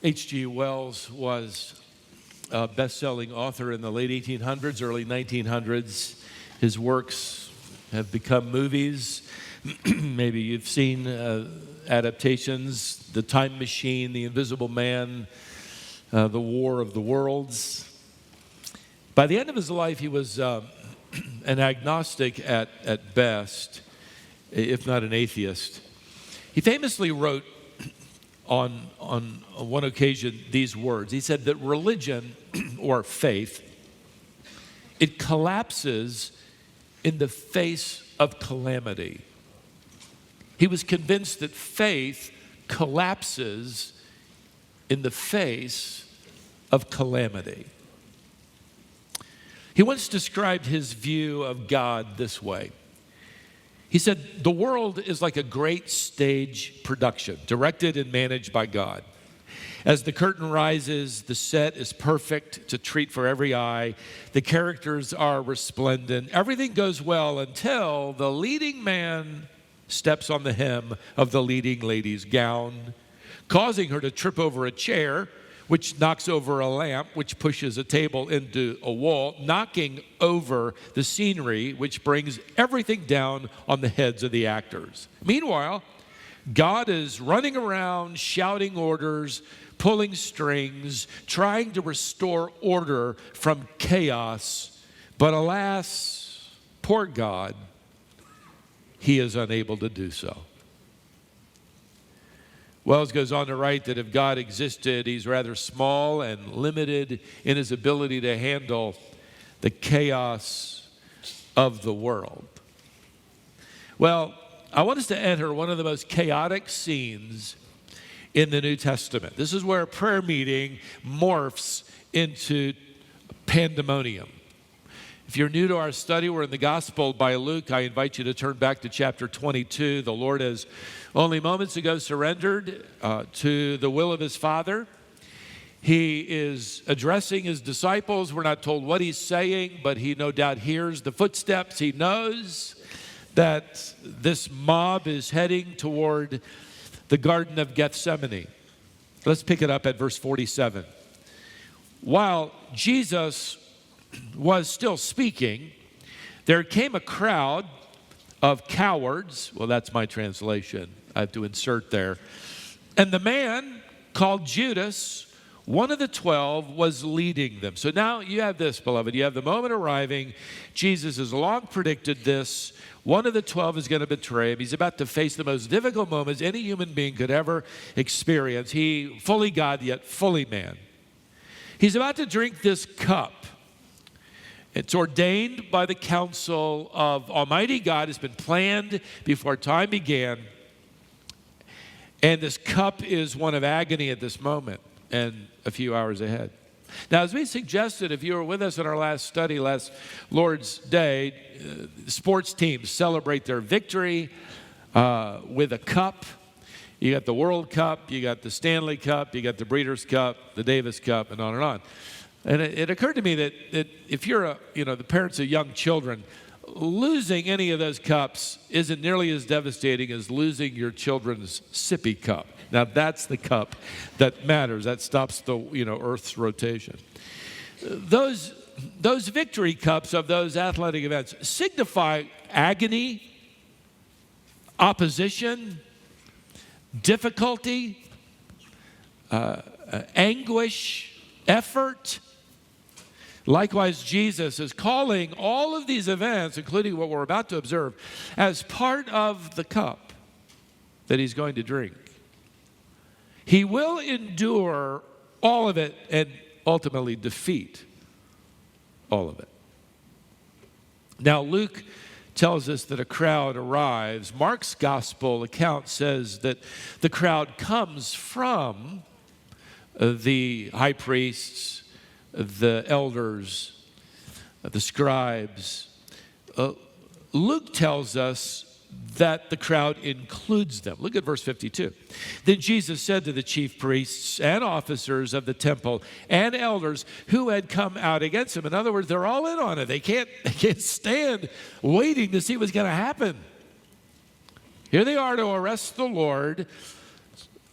H.G. Wells was a best-selling author in the late 1800s, early 1900s. His works have become movies. Maybe you've seen adaptations, The Time Machine, The Invisible Man, The War of the Worlds. By the end of his life, he was an agnostic at best, if not an atheist. He famously wrote on one occasion these words. He said that religion, or faith, it collapses in the face of calamity. He was convinced that faith collapses in the face of calamity. He once described his view of God this way. He said, the world is like a great stage production, directed and managed by God. As the curtain rises, the set is perfect to treat for every eye. The characters are resplendent. Everything goes well until the leading man steps on the hem of the leading lady's gown, causing her to trip over a chair, which knocks over a lamp, which pushes a table into a wall, knocking over the scenery, which brings everything down on the heads of the actors. Meanwhile, God is running around, shouting orders, pulling strings, trying to restore order from chaos. But alas, poor God, he is unable to do so. Wells goes on to write that if God existed, he's rather small and limited in his ability to handle the chaos of the world. Well, I want us to enter one of the most chaotic scenes in the New Testament. This is where a prayer meeting morphs into pandemonium. If you're new to our study, we're in the Gospel by Luke. I invite you to turn back to chapter 22. The Lord has only moments ago surrendered to the will of his Father. He is addressing his disciples. We're not told what he's saying, but he no doubt hears the footsteps. He knows that this mob is heading toward the Garden of Gethsemane. Let's pick it up at verse 47. While Jesus was still speaking, there came a crowd of cowards. Well, that's my translation. I have to insert there. And the man called Judas, one of the 12, was leading them. So now you have this, beloved. You have the moment arriving. Jesus has long predicted this. One of the 12 is going to betray him. He's about to face the most difficult moments any human being could ever experience. He, fully God, yet fully man. He's about to drink this cup. It's ordained by the counsel of Almighty God. It's been planned before time began. And this cup is one of agony at this moment and a few hours ahead. Now, as we suggested, if you were with us in our last study, last Lord's Day, sports teams celebrate their victory with a cup. You got the World Cup, you got the Stanley Cup, you got the Breeders' Cup, the Davis Cup, and on and on. And it occurred to me that if you're the parents of young children, losing any of those cups isn't nearly as devastating as losing your children's sippy cup. Now that's the cup that matters. That stops the Earth's rotation. Those victory cups of those athletic events signify agony, opposition, difficulty, anguish, effort. Likewise, Jesus is calling all of these events, including what we're about to observe, as part of the cup that he's going to drink. He will endure all of it and ultimately defeat all of it. Now, Luke tells us that a crowd arrives. Mark's gospel account says that the crowd comes from the high priests, the elders, the scribes. Luke tells us that the crowd includes them. Look at verse 52. Then Jesus said to the chief priests and officers of the temple and elders who had come out against him. In other words, they're all in on it. They can't stand waiting to see what's going to happen. Here they are to arrest the Lord.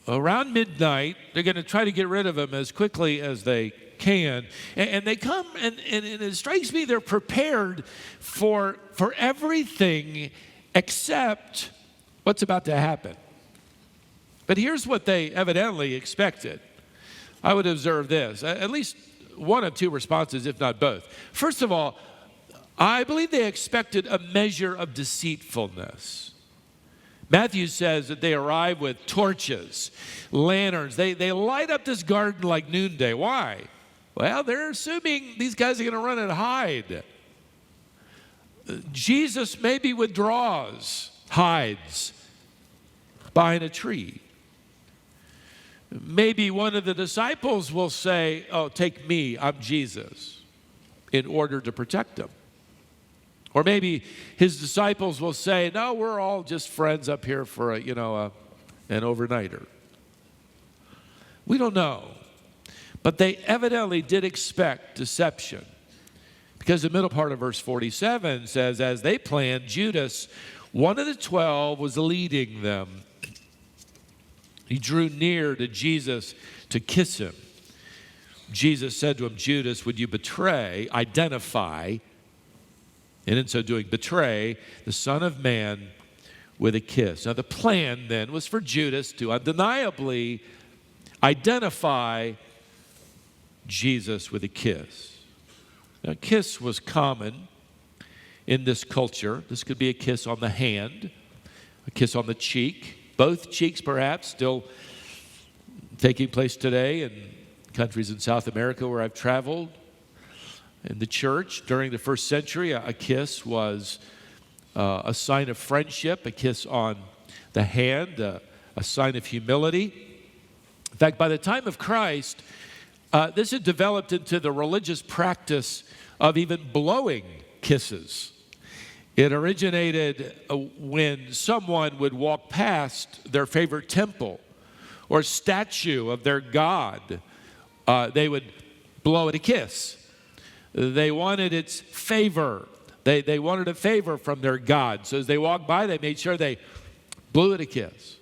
around midnight, they're going to try to get rid of him as quickly as they can. And they come, and it strikes me they're prepared for everything except what's about to happen. But here's what they evidently expected. I would observe this, at least one of two responses, if not both. First of all, I believe they expected a measure of deceitfulness. Matthew says that they arrive with torches, lanterns. They light up this garden like noonday. Why? Well, they're assuming these guys are going to run and hide. Jesus maybe withdraws, hides behind a tree. Maybe one of the disciples will say, "Oh, take me, I'm Jesus," in order to protect him. Or maybe his disciples will say, "No, we're all just friends up here for an overnighter." We don't know. But they evidently did expect deception. Because the middle part of verse 47 says, as they planned, Judas, one of the 12, was leading them. He drew near to Jesus to kiss him. Jesus said to him, "Judas, would you identify, and in so doing, betray the Son of Man with a kiss?" Now, the plan then was for Judas to undeniably identify Jesus with a kiss. Now, a kiss was common in this culture. This could be a kiss on the hand, a kiss on the cheek, both cheeks perhaps, still taking place today in countries in South America where I've traveled. In the church during the first century, a kiss was a sign of friendship, a kiss on the hand, a sign of humility. In fact, by the time of Christ, this had developed into the religious practice of even blowing kisses. It originated when someone would walk past their favorite temple or statue of their god. They would blow it a kiss. They wanted its favor. They wanted a favor from their god. So as they walked by, they made sure they blew it a kiss.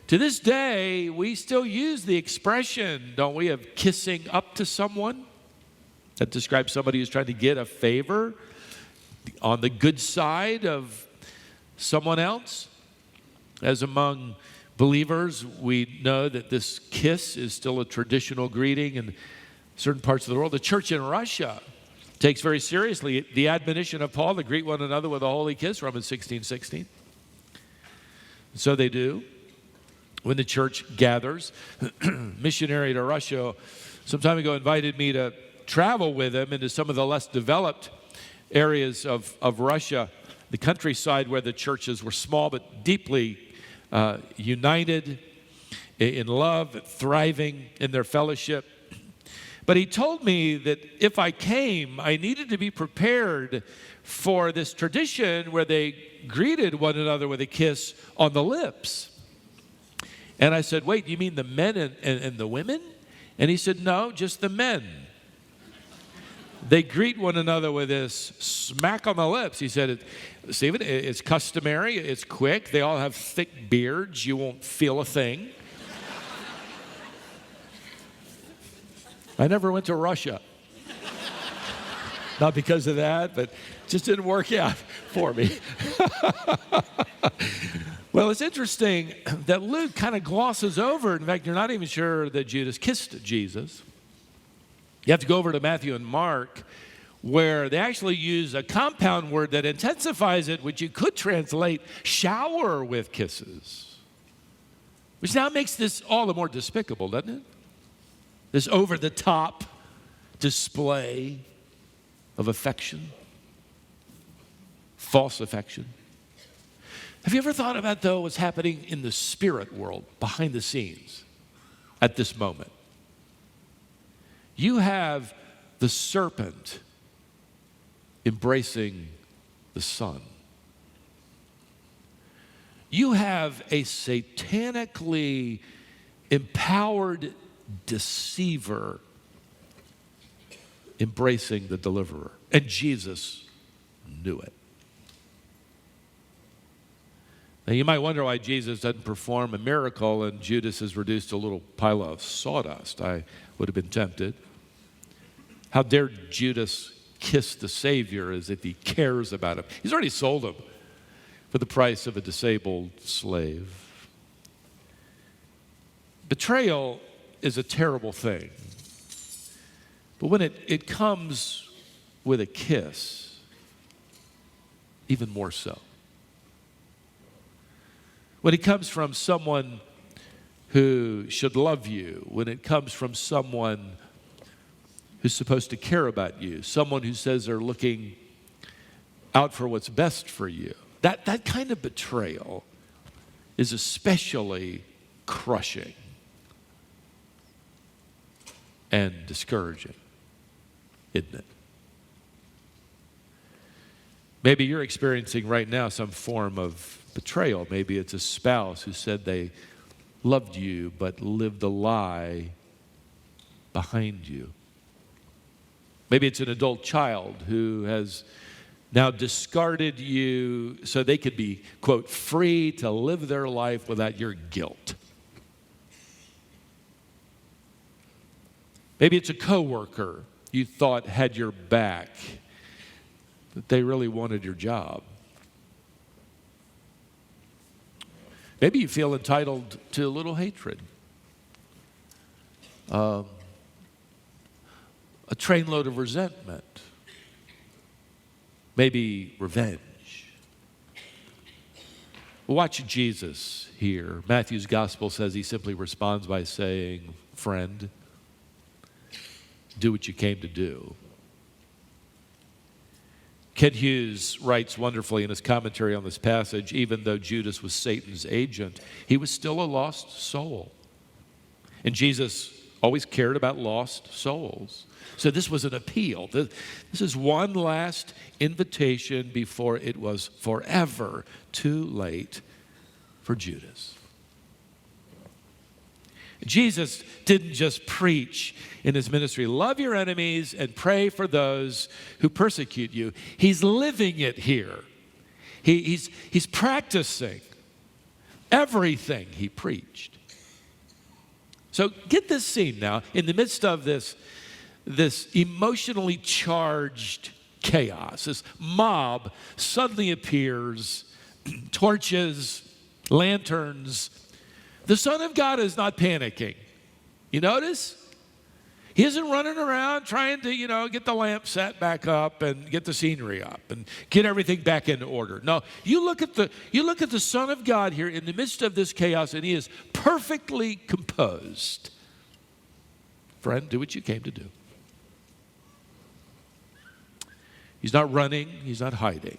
To this day, we still use the expression, don't we, of kissing up to someone. That describes somebody who's trying to get a favor on the good side of someone else. As among believers, we know that this kiss is still a traditional greeting in certain parts of the world. The church in Russia takes very seriously the admonition of Paul to greet one another with a holy kiss, Romans 16:16. So they do. When the church gathers, missionary to Russia some time ago invited me to travel with him into some of the less developed areas of Russia, the countryside where the churches were small but deeply united in love, thriving in their fellowship. But he told me that if I came, I needed to be prepared for this tradition where they greeted one another with a kiss on the lips. And I said, "Wait, you mean the men and the women?" And he said, "No, just the men. They greet one another with this smack on the lips." He said, "Stephen, it's customary, it's quick. They all have thick beards. You won't feel a thing." I never went to Russia. Not because of that, but it just didn't work out for me. Well, it's interesting that Luke kind of glosses over. In fact, you're not even sure that Judas kissed Jesus. You have to go over to Matthew and Mark, where they actually use a compound word that intensifies it, which you could translate shower with kisses, which now makes this all the more despicable, doesn't it? This over-the-top display of affection, false affection. Have you ever thought about, though, what's happening in the spirit world behind the scenes at this moment? You have the serpent embracing the Son. You have a satanically empowered deceiver embracing the deliverer. And Jesus knew it. Now, you might wonder why Jesus doesn't perform a miracle and Judas is reduced to a little pile of sawdust. I would have been tempted. How dare Judas kiss the Savior as if he cares about him? He's already sold him for the price of a disabled slave. Betrayal is a terrible thing. But when it comes with a kiss, even more so. When it comes from someone who should love you, when it comes from someone who's supposed to care about you, someone who says they're looking out for what's best for you, that kind of betrayal is especially crushing and discouraging, isn't it? Maybe you're experiencing right now some form of betrayal. Maybe it's a spouse who said they loved you but lived a lie behind you. Maybe it's an adult child who has now discarded you so they could be, quote, free to live their life without your guilt. Maybe it's a coworker you thought had your back, but they really wanted your job. Maybe you feel entitled to a little hatred, a trainload of resentment, maybe revenge. Watch Jesus here. Matthew's gospel says he simply responds by saying, "Friend, do what you came to do." Ken Hughes writes wonderfully in his commentary on this passage, even though Judas was Satan's agent, he was still a lost soul. And Jesus always cared about lost souls. So this was an appeal. This is one last invitation before it was forever too late for Judas. Jesus didn't just preach in his ministry, love your enemies and pray for those who persecute you. He's living it here. He's practicing everything he preached. So get this scene now. In the midst of this emotionally charged chaos, this mob suddenly appears, torches, lanterns. The Son of God is not panicking. You notice? He isn't running around trying to, get the lamp set back up and get the scenery up and get everything back in order. No, you look at the Son of God here in the midst of this chaos, and he is perfectly composed. Friend, do what you came to do. He's not running, he's not hiding.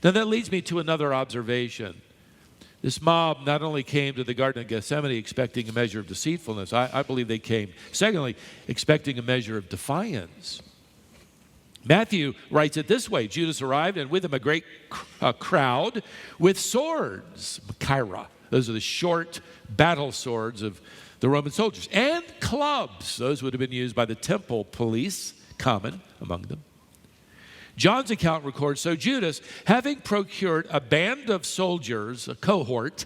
Now that leads me to another observation. This mob not only came to the Garden of Gethsemane expecting a measure of deceitfulness, I believe they came, secondly, expecting a measure of defiance. Matthew writes it this way: Judas arrived, and with him a great crowd with swords, Machaira. Those are the short battle swords of the Roman soldiers, and clubs. Those would have been used by the temple police, common among them. John's account records, so Judas, having procured a band of soldiers, a cohort,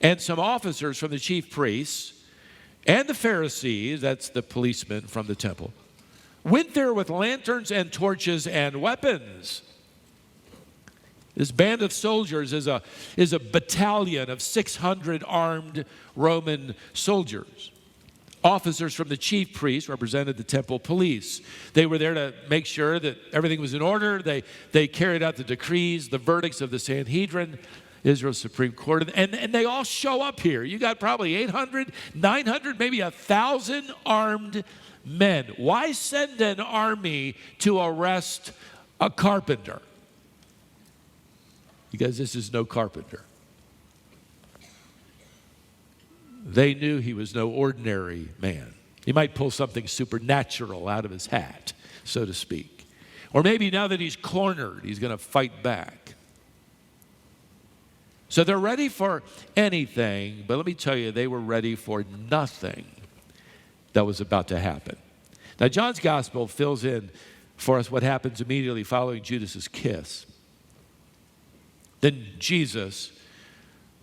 and some officers from the chief priests and the Pharisees, that's the policemen from the temple, went there with lanterns and torches and weapons. This band of soldiers is a battalion of 600 armed Roman soldiers. Officers from the chief priests represented the temple police. They were there to make sure that everything was in order. They carried out the decrees, the verdicts of the Sanhedrin, Israel's Supreme Court. And they all show up here. You got probably 800, 900, maybe 1,000 armed men. Why send an army to arrest a carpenter? Because this is no carpenter. They knew he was no ordinary man. He might pull something supernatural out of his hat, so to speak. Or maybe now that he's cornered, he's going to fight back. So they're ready for anything, but let me tell you, they were ready for nothing that was about to happen. Now, John's gospel fills in for us what happens immediately following Judas's kiss. Then Jesus,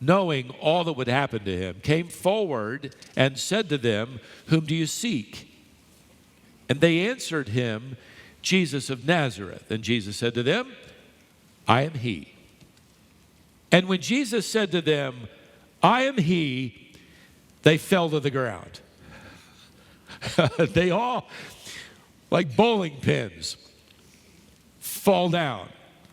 knowing all that would happen to him, came forward and said to them, "Whom do you seek?" And they answered him, "Jesus of Nazareth." And Jesus said to them, "I am he." And when Jesus said to them, "I am he," they fell to the ground. They all, like bowling pins, fall down.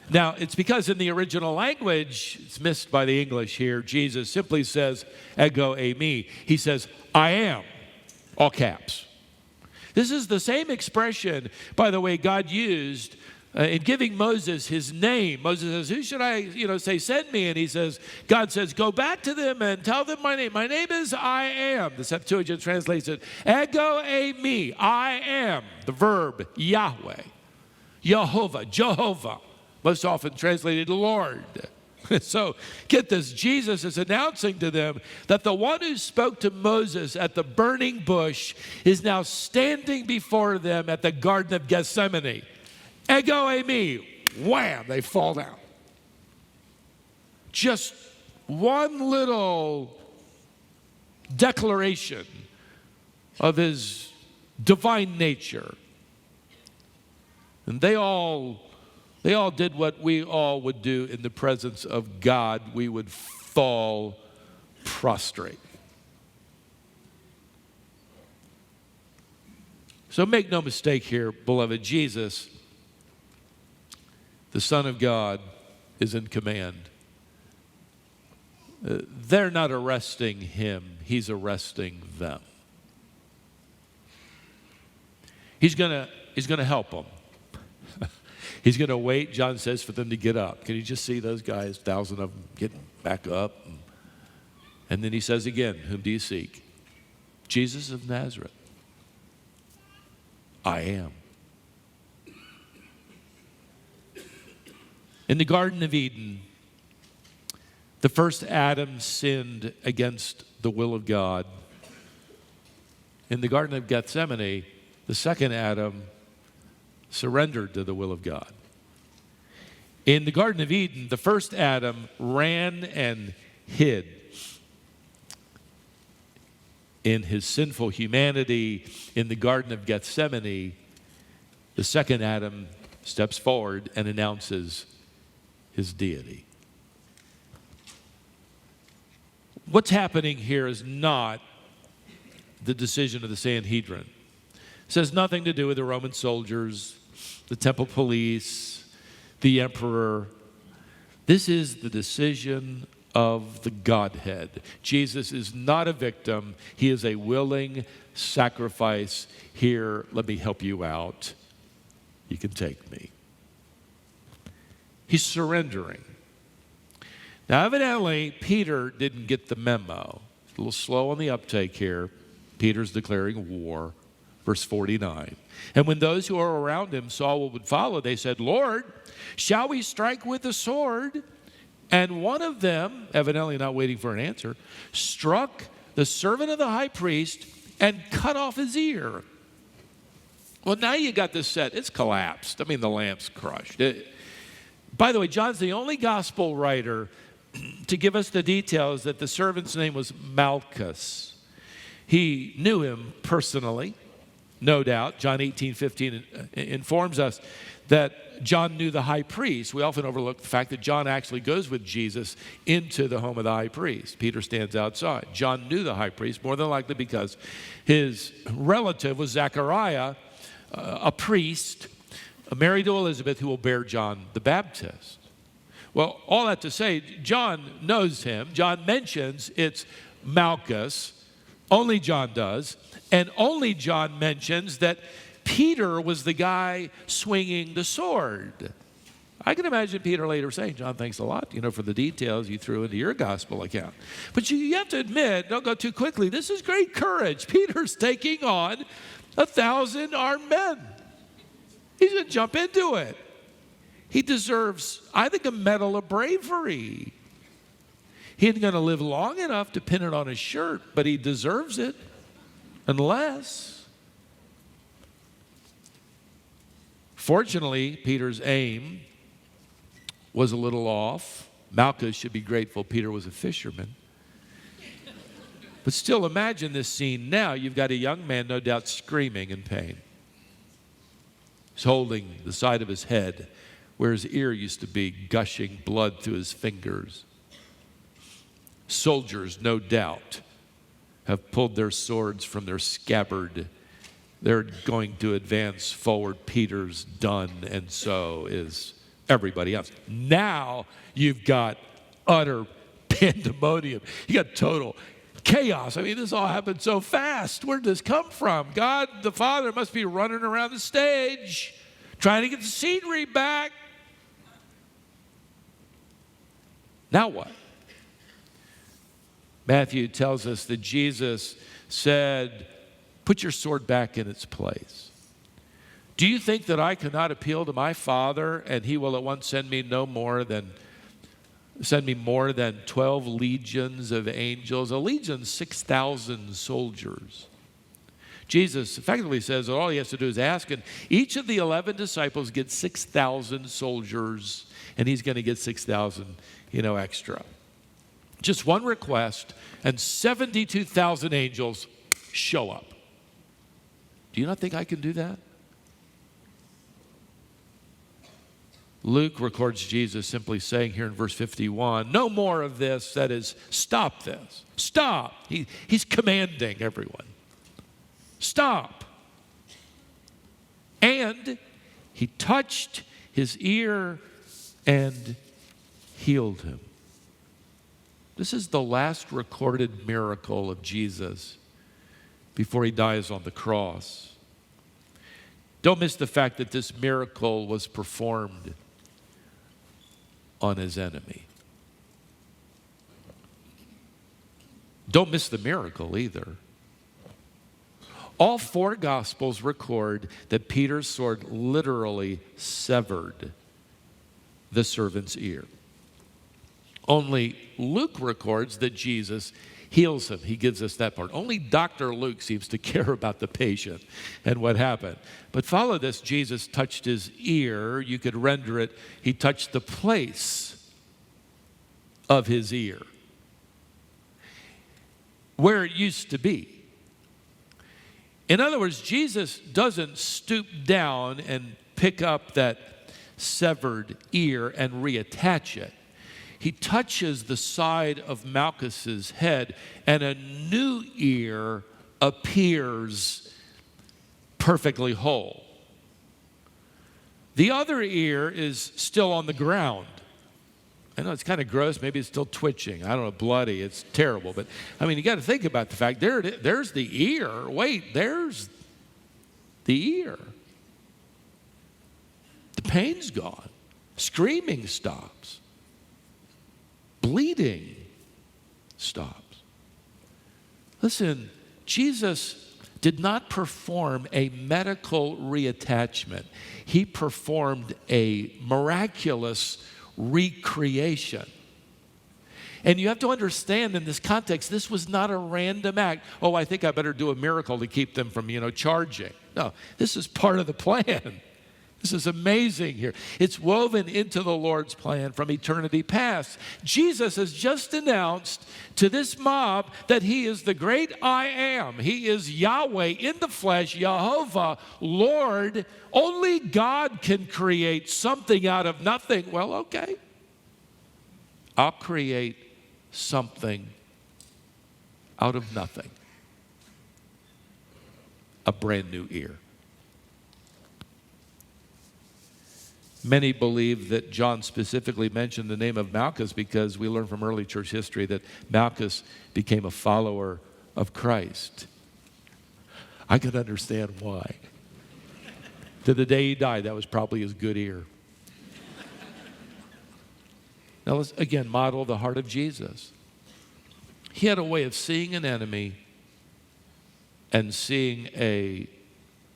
Now, it's because in the original language, it's missed by the English here, Jesus simply says, "Ego eimi." He says, "I am," all caps. This is the same expression, by the way, God used in giving Moses his name. Moses says, "Who should I, say, send me?" And he says, God says, "Go back to them and tell them my name. My name is I am." The Septuagint translates it, "Ego eimi," I am, the verb Yahweh, Jehovah, most often translated Lord. So get this, Jesus is announcing to them that the one who spoke to Moses at the burning bush is now standing before them at the Garden of Gethsemane. Ego eimi, wham, they fall down. Just one little declaration of his divine nature. And they all did what we all would do in the presence of God. We would fall prostrate. So make no mistake here, beloved, Jesus, the Son of God, is in command. They're not arresting him. He's arresting them. He's going to help them. He's going to wait, John says, for them to get up. Can you just see those guys, 1,000 of them, getting back up? And then he says again, "Whom do you seek?" Jesus of Nazareth. I am. In the Garden of Eden, the first Adam sinned against the will of God. In the Garden of Gethsemane, the second Adam surrendered to the will of God. In the Garden of Eden, the first Adam ran and hid in his sinful humanity. In the Garden of Gethsemane, the second Adam steps forward and announces his deity. What's happening here is not the decision of the Sanhedrin. It has nothing to do with the Roman soldiers, the temple police, the emperor. This is the decision of the Godhead. Jesus is not a victim. He is a willing sacrifice. Here, let me help you out. You can take me. He's surrendering. Now, evidently, Peter didn't get the memo. A little slow on the uptake here. Peter's declaring war. Verse 49. And when those who were around him saw what would follow, they said, "Lord, shall we strike with the sword?" And one of them, evidently not waiting for an answer, struck the servant of the high priest and cut off his ear. Well, now you got this set. It's collapsed. I mean, the lamp's crushed. By the way, John's the only gospel writer to give us the details that the servant's name was Malchus. He knew him personally. No doubt, John 18:15 informs us that John knew the high priest. We often overlook the fact that John actually goes with Jesus into the home of the high priest. Peter stands outside. John knew the high priest, more than likely because his relative was Zechariah, a priest, married to Elizabeth, who will bear John the Baptist. Well, all that to say, John knows him. John mentions it's Malchus. Only John does. And only John mentions that Peter was the guy swinging the sword. I can imagine Peter later saying, "John, thanks a lot, for the details you threw into your gospel account." But you have to admit, don't go too quickly, this is great courage. Peter's taking on 1,000 armed men. He's going to jump into it. He deserves, I think, a medal of bravery. He isn't going to live long enough to pin it on his shirt, but he deserves it. Unless, fortunately, Peter's aim was a little off. Malchus should be grateful Peter was a fisherman. But still, imagine this scene now. You've got a young man, no doubt, screaming in pain. He's holding the side of his head where his ear used to be, gushing blood through his fingers. Soldiers, no doubt, have pulled their swords from their scabbard. They're going to advance forward. Peter's done, and so is everybody else. Now you've got utter pandemonium. You got total chaos. I mean, this all happened so fast. Where did this come from? God the Father must be running around the stage trying to get the scenery back. Now what? Matthew tells us that Jesus said, put your sword back in its place. Do you think that I cannot appeal to my Father and he will at once send me more than 12 legions of angels? A legion, 6,000 soldiers. Jesus effectively says that all he has to do is ask, and each of the 11 disciples gets 6,000 soldiers, and he's going to get 6,000, extra. Just one request, and 72,000 angels show up. Do you not think I can do that? Luke records Jesus simply saying here in verse 51, no more of this, that is, stop this. Stop. He's commanding everyone. Stop. And he touched his ear and healed him. This is the last recorded miracle of Jesus before he dies on the cross. Don't miss the fact that this miracle was performed on his enemy. Don't miss the miracle either. All four Gospels record that Peter's sword literally severed the servant's ear. Only Luke records that Jesus heals him. He gives us that part. Only Dr. Luke seems to care about the patient and what happened. But follow this. Jesus touched his ear. You could render it, he touched the place of his ear, where it used to be. In other words, Jesus doesn't stoop down and pick up that severed ear and reattach it. He touches the side of Malchus's head, and a new ear appears perfectly whole. The other ear is still on the ground. I know it's kind of gross. Maybe it's still twitching. I don't know, bloody. It's terrible. But, you got to think about the fact, there's the ear. Wait, there's the ear. The pain's gone. Screaming stops. Bleeding stops. Listen, Jesus did not perform a medical reattachment. He performed a miraculous recreation. And you have to understand in this context, this was not a random act. Oh, I think I better do a miracle to keep them from, charging. No, this is part of the plan. This is amazing here. It's woven into the Lord's plan from eternity past. Jesus has just announced to this mob that he is the great I am. He is Yahweh in the flesh, Jehovah, Lord. Only God can create something out of nothing. Well, okay. I'll create something out of nothing. A brand new ear. Many believe that John specifically mentioned the name of Malchus because we learn from early church history that Malchus became a follower of Christ. I could understand why. To the day he died, that was probably his good ear. Now let's again model the heart of Jesus. He had a way of seeing an enemy and seeing a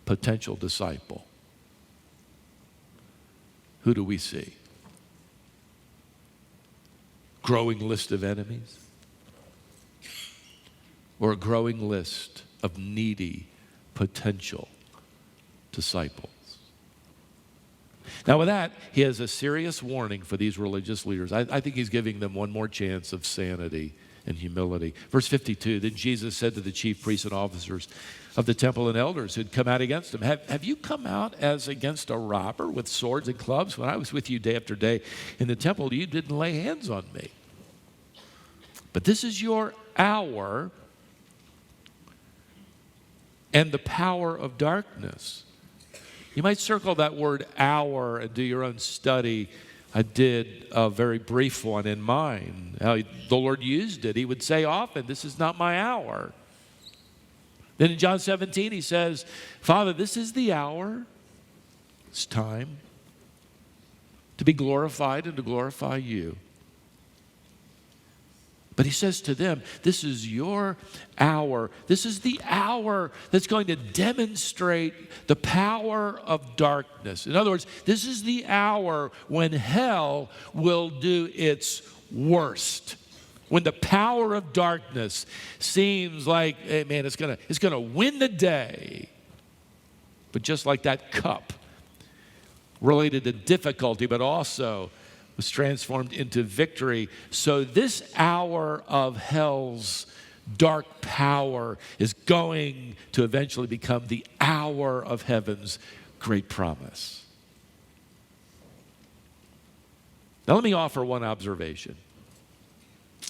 potential disciple. Who do we see? Growing list of enemies? Or a growing list of needy potential disciples? Now, with that, he has a serious warning for these religious leaders. I think he's giving them one more chance of sanity and humility. Verse 52, then Jesus said to the chief priests and officers of the temple and elders who'd come out against him, have you come out as against a robber with swords and clubs? When I was with you day after day in the temple, you didn't lay hands on me. But this is your hour and the power of darkness. You might circle that word hour and do your own study. I did a very brief one in mine. How the Lord used it. He would say often, this is not my hour. Then in John 17, he says, Father, this is the hour. It's time to be glorified and to glorify you. But he says to them, this is your hour. This is the hour that's going to demonstrate the power of darkness. In other words, this is the hour when hell will do its worst. When the power of darkness seems like, hey man, it's gonna win the day. But just like that cup related to difficulty, but also was transformed into victory. So this hour of hell's dark power is going to eventually become the hour of heaven's great promise. Now let me offer one observation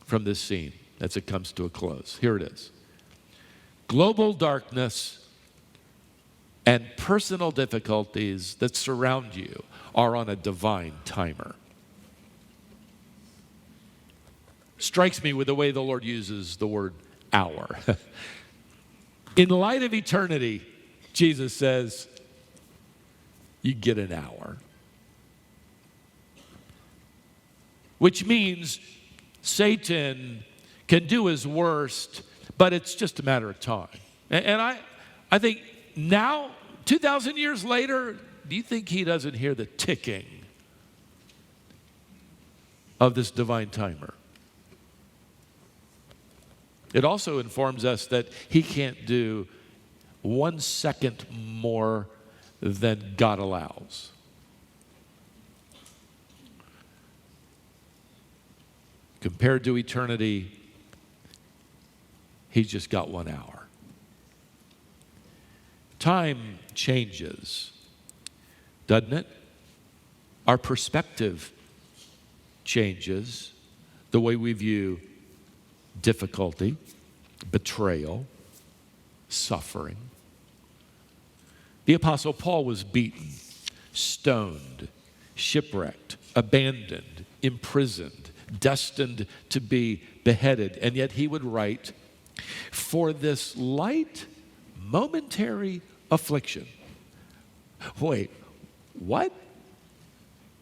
from this scene as it comes to a close. Here it is. Global darkness and personal difficulties that surround you are on a divine timer. Strikes me with the way the Lord uses the word hour. In light of eternity, Jesus says, you get an hour. Which means Satan can do his worst, but it's just a matter of time. And I think now, 2,000 years later, do you think he doesn't hear the ticking of this divine timer? It also informs us that he can't do 1 second more than God allows. Compared to eternity, he's just got 1 hour. Time changes, doesn't it? Our perspective changes the way we view difficulty, betrayal, suffering. The Apostle Paul was beaten, stoned, shipwrecked, abandoned, imprisoned, destined to be beheaded. And yet he would write, for this light, momentary affliction. Wait, what?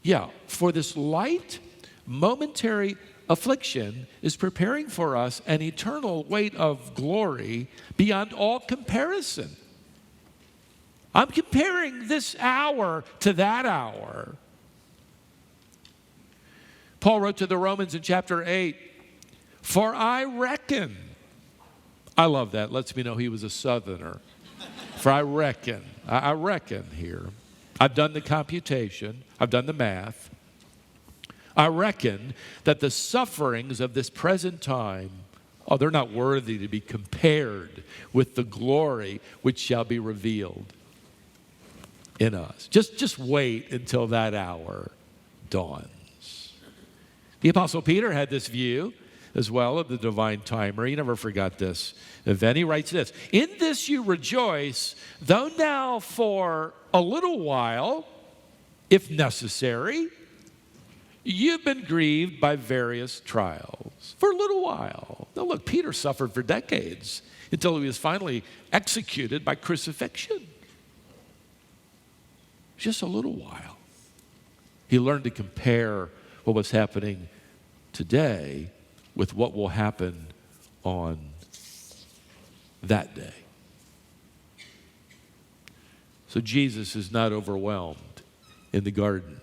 Yeah, for this light, momentary affliction is preparing for us an eternal weight of glory beyond all comparison. I'm comparing this hour to that hour. Paul wrote to the Romans in chapter 8, for I reckon, I love that, lets me know he was a southerner. For I reckon here. I've done the computation, I've done the math. I reckon that the sufferings of this present time, they're not worthy to be compared with the glory which shall be revealed in us. Just wait until that hour dawns. The Apostle Peter had this view as well of the divine timer. He never forgot this event. He writes this, in this you rejoice, though now for a little while, if necessary, you've been grieved by various trials for a little while. Now look, Peter suffered for decades until he was finally executed by crucifixion. Just a little while. He learned to compare what was happening today with what will happen on that day. So Jesus is not overwhelmed in the garden.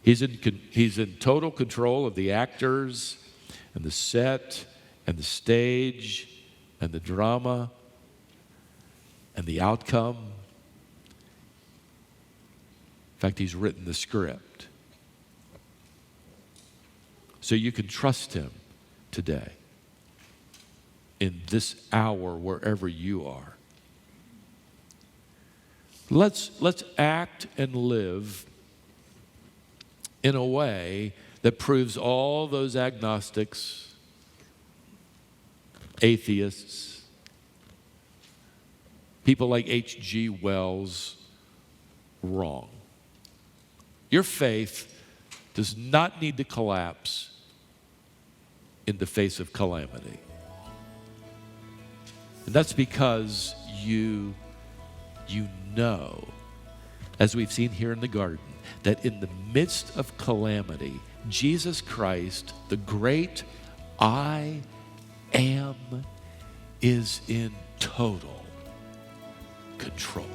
He's in total control of the actors and the set and the stage and the drama and the outcome. fact, he's written the script. So you can trust him today, in this hour, wherever you are. Let's act and live in a way that proves all those agnostics, atheists, people like H.G. Wells wrong. Your faith does not need to collapse in the face of calamity. And that's because you know, as we've seen here in the garden, that in the midst of calamity, Jesus Christ, the great I am, is in total control.